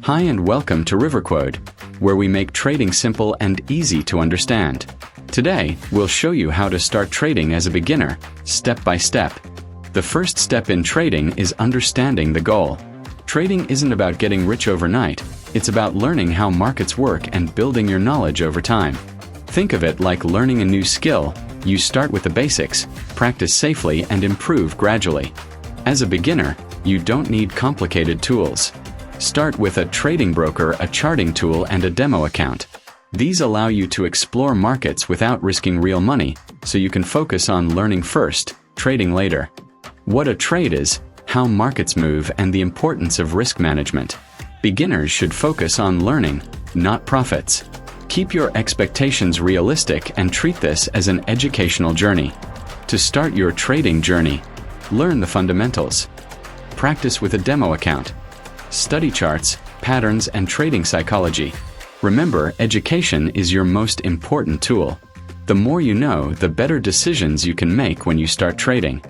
Hi and welcome to Riverquode, where we make trading simple and easy to understand. Today, we'll show you how to start trading as a beginner, step by step. The first step in trading is understanding the goal. Trading isn't about getting rich overnight, it's about learning how markets work and building your knowledge over time. Think of it like learning a new skill. You start with the basics, practice safely, and improve gradually. As a beginner, you don't need complicated tools. Start with a trading broker, a charting tool, and a demo account. These allow you to explore markets without risking real money, so you can focus on learning first, trading later. What a trade is, how markets move, and the importance of risk management. Beginners should focus on learning, not profits. Keep your expectations realistic and treat this as an educational journey. To start your trading journey, learn the fundamentals. Practice with a demo account. Study charts, patterns, and trading psychology. Remember, education is your most important tool. The more you know, the better decisions you can make when you start trading.